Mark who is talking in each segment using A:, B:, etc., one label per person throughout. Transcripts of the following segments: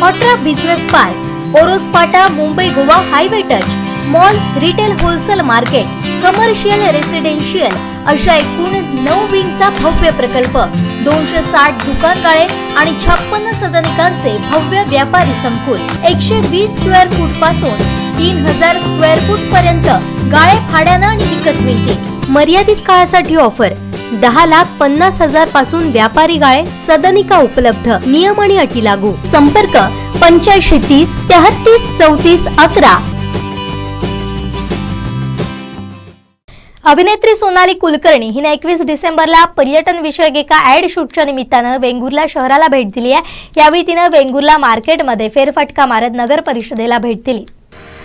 A: हॉट्रा business park, Oros Phata, Mumbai Goa highway touch, mall, retail wholesale market, commercial residential अशा एकूण 9 विंगचा भव्य प्रकल्प, 260 दुकानगाळे आणि 56 सदनिकांचे भव्य व्यापारी संकुल, 120 स्क्वेअर फूट पासून 3000 स्क्वेअर फूट पर्यंत गाळे भाड्यानं आणि विकत मिळतील। मर्यादित काळासाठी ऑफर, 10,50,000 पासून व्यापारी गाळे, सदनिका उपलब्ध, नियम आणि अटी लागू। संपर्क 8530 33 34 11। अभिनेत्री सोनाली कुलकर्णी हिने 21 डिसेंबरला पर्यटन विषयक एका ऍड शूटच्या निमित्तानं वेंगुर्ला शहराला भेट दिली आहे। यावेळी तिने वेंगुर्ला मार्केटमध्ये फेरफटका मारत नगर परिषदेला भेट दिली।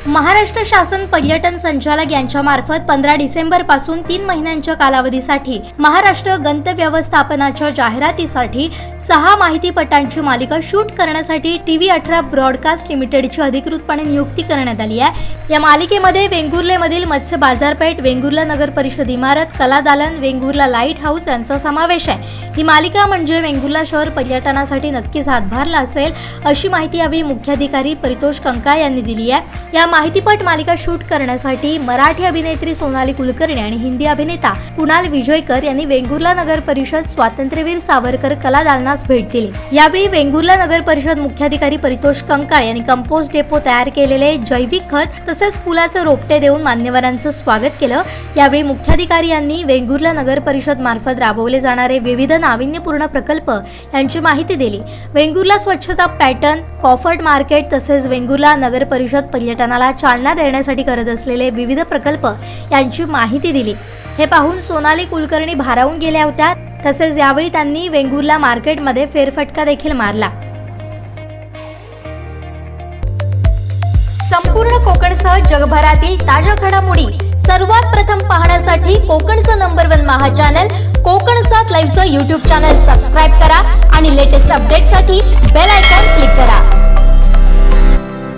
A: महाराष्ट्र शासन पर्यटन संचालक यांच्या मार्फत 15 डिसेंबर पासून 3 महिन्यांच्या कालावधीसाठी महाराष्ट्र गंतव्य व्यवस्थापनाच्या जाहिरातीसाठी 6 माहितीपटांची मालिका शूट करण्यासाठी TV18 ब्रॉडकास्ट लिमिटेडची अधिकृतपणे नियुक्ती करण्यात आली आहे। या मालिकेमध्ये वेंगुर्लेमधील मत्स्य बाजारपेठ, वेंगुर्ला नगर परिषद इमारत, कला दालन, वेंगुर्ला लाईट हाऊस यांचा समावेश आहे। ही मालिका म्हणजे वेंगुर्ला शहर पर्यटनासाठी नक्कीच हातभारला असेल अशी माहिती यावेळी मुख्याधिकारी परितोष कंकाळ यांनी दिली आहे। या माहितीपट मालिका शूट करण्यासाठी मराठी अभिनेत्री सोनाली कुलकर्णी आणि हिंदी अभिनेता कुणाल विजयकर यांनी वेंगुर्ला नगर परिषद स्वातंत्र्यवीर सावरकर कला दालनास भेट दिली। यावेळी वेंगुर्ला नगर परिषद मुख्याधिकारी परितोष कंकाळ यांनी कंपोस्ट डेपो तयार केलेले जैविक खत तसेच फुलाचे रोपटे देऊन मान्यवरांचं स्वागत केलं। यावेळी मुख्याधिकारी यांनी वेंगुर्ला नगर परिषद मार्फत राबवले जाणारे विविध नाविन्यपूर्ण प्रकल्प यांची माहिती दिली। वेंगुर्ला स्वच्छता पॅटर्न, कॉफर्ड मार्केट तसेच वेंगुर्ला नगर परिषद पर्यटनाला चालना देण्यासाठी करत असलेले विविध प्रकल्प यांची माहिती दिली। हे पाहून सोनाली कुलकर्णी भारावून गेल्या होत्या। तसेच यावेळी त्यांनी वेंगुर्ला मार्केटमध्ये फेरफटका देखील मारला। संपूर्ण कोकणसह जगभरातील ताज्या घडामोडी सर्वात प्रथम पाहण्यासाठी कोकणचं नंबर 1 महा चॅनल कोकण 7 लाईव्हचं YouTube चॅनल सबस्क्राइब करा आणि लेटेस्ट अपडेटसाठी बेल आयकॉन क्लिक करा।